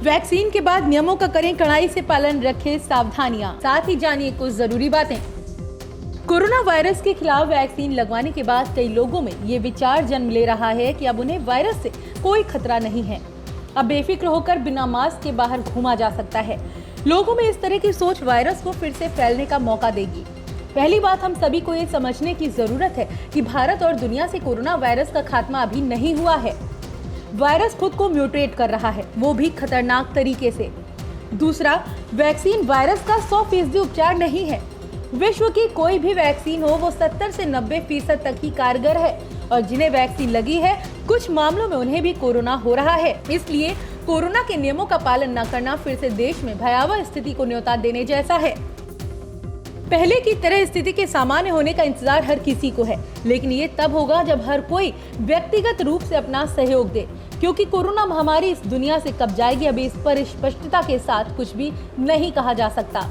Vaccine के बाद नियमों का करें कड़ाई से पालन, रखें सावधानियां। साथ ही जानिए कुछ जरूरी बातें। कोरोना वायरस के खिलाफ वैक्सीन लगवाने के बाद कई लोगों में ये विचार जन्म ले रहा है कि अब उन्हें वायरस से कोई खतरा नहीं है, अब बेफिक्र होकर बिना मास्क के बाहर घूमा जा सकता है। लोगों में इस तरह की सोच वायरस को फिर से फैलने का मौका देगी। पहली बात, हम सभी को ये समझने की जरूरत है कि भारत और दुनिया से कोरोना वायरस का खात्मा अभी नहीं हुआ है। वायरस खुद को म्यूटेट कर रहा है, वो भी खतरनाक तरीके से। दूसरा, वैक्सीन वायरस का 100% उपचार नहीं है। विश्व की कोई भी वैक्सीन हो, वो 70 से 90% तक ही कारगर है, और जिन्हें वैक्सीन लगी है कुछ मामलों में उन्हें भी कोरोना हो रहा है। इसलिए कोरोना के नियमों का पालन न करना फिर से देश में भयावह स्थिति को न्योता देने जैसा है। पहले की तरह स्थिति के सामान्य होने का इंतजार हर किसी को है, लेकिन ये तब होगा जब हर कोई व्यक्तिगत रूप से अपना सहयोग दे, क्योंकि कोरोना महामारी इस दुनिया से कब जाएगी अभी इस पर स्पष्टता के साथ कुछ भी नहीं कहा जा सकता।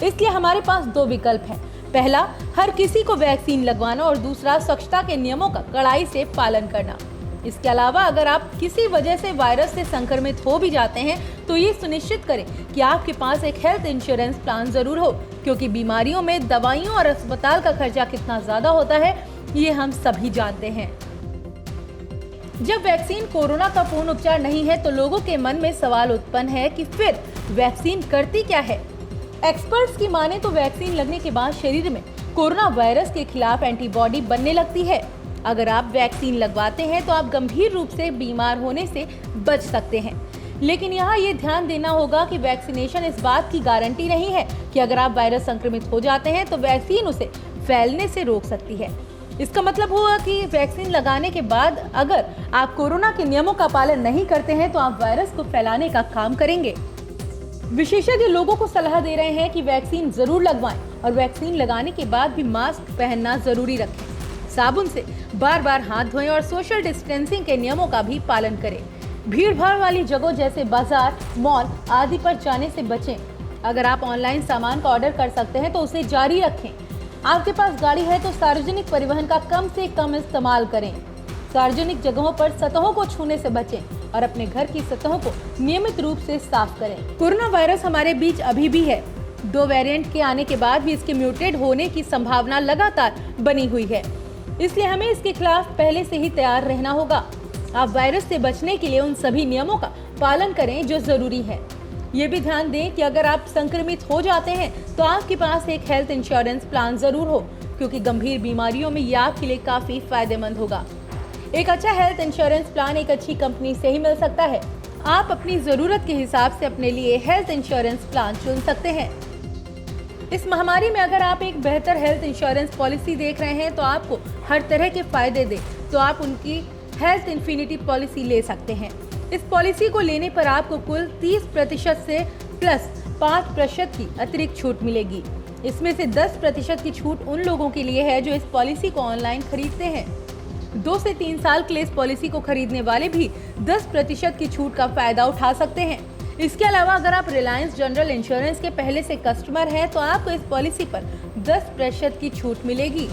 इसलिए हमारे पास दो विकल्प हैं। पहला, हर किसी को वैक्सीन लगवाना, और दूसरा, स्वच्छता के नियमों का कड़ाई से पालन करना। इसके अलावा अगर आप किसी वजह से वायरस से संक्रमित हो भी जाते हैं तो ये सुनिश्चित करें कि आपके पास एक हेल्थ इंश्योरेंस प्लान जरूर हो, क्योंकि बीमारियों में दवाइयों और अस्पताल का खर्चा कितना ज्यादा होता है ये हम सभी जानते हैं। जब वैक्सीन कोरोना का पूर्ण उपचार नहीं है तो लोगों के मन में सवाल उत्पन्न है कि फिर वैक्सीन करती क्या है। एक्सपर्ट्स की माने तो वैक्सीन लगने के बाद शरीर में कोरोना वायरस के खिलाफ एंटीबॉडी बनने लगती है। अगर आप वैक्सीन लगवाते हैं तो आप गंभीर रूप से बीमार होने से बच सकते हैं, लेकिन यहाँ ये ध्यान देना होगा कि वैक्सीनेशन इस बात की गारंटी नहीं है कि अगर आप वायरस संक्रमित हो जाते हैं तो वैक्सीन उसे फैलने से रोक सकती है। इसका मतलब हुआ कि वैक्सीन लगाने के बाद अगर आप कोरोना के नियमों का पालन नहीं करते हैं तो आप वायरस को फैलाने का काम करेंगे। विशेषज्ञ लोगों को सलाह दे रहे हैं कि वैक्सीन जरूर लगवाएं और वैक्सीन लगाने के बाद भी मास्क पहनना जरूरी रखें, साबुन से बार बार हाथ धोएं और सोशल डिस्टेंसिंग के नियमों का भी पालन करें। भीड़ भाड़ वाली जगहों जैसे बाजार, मॉल आदि पर जाने से बचें। अगर आप ऑनलाइन सामान का ऑर्डर कर सकते हैं तो उसे जारी रखें। आपके पास गाड़ी है तो सार्वजनिक परिवहन का कम से कम इस्तेमाल करें। सार्वजनिक जगहों पर सतहों को छूने से बचें और अपने घर की सतहों को नियमित रूप से साफ करें। कोरोना वायरस हमारे बीच अभी भी है। 2 वेरिएंट के आने के बाद भी इसके म्यूटेट होने की संभावना लगातार बनी हुई है, इसलिए हमें इसके खिलाफ पहले से ही तैयार रहना होगा। आप वायरस से बचने के लिए उन सभी नियमों का पालन करें जो जरूरी है। ये भी ध्यान दें कि अगर आप संक्रमित हो जाते हैं तो आपके पास एक हेल्थ इंश्योरेंस प्लान जरूर हो, क्योंकि गंभीर बीमारियों में यह आपके लिए काफी फायदेमंद होगा। एक अच्छा हेल्थ इंश्योरेंस प्लान एक अच्छी कंपनी से ही मिल सकता है। आप अपनी जरूरत के हिसाब से अपने लिए हेल्थ इंश्योरेंस प्लान चुन सकते हैं। इस महामारी में अगर आप एक बेहतर हेल्थ इंश्योरेंस पॉलिसी देख रहे हैं तो आपको हर तरह के फायदे दे, तो आप उनकी हेल्थ इन्फिनिटी पॉलिसी ले सकते हैं। इस पॉलिसी को लेने पर आपको कुल 30% से प्लस 5% की अतिरिक्त छूट मिलेगी। इसमें से 10% की छूट उन लोगों के लिए है जो इस पॉलिसी को ऑनलाइन खरीदते हैं। 2 से 3 साल के लिए इस पॉलिसी को खरीदने वाले भी 10% की छूट का फायदा उठा सकते हैं। इसके अलावा अगर आप रिलायंस जनरल इंश्योरेंस के पहले से कस्टमर हैं तो आपको इस पॉलिसी पर 10% की छूट मिलेगी।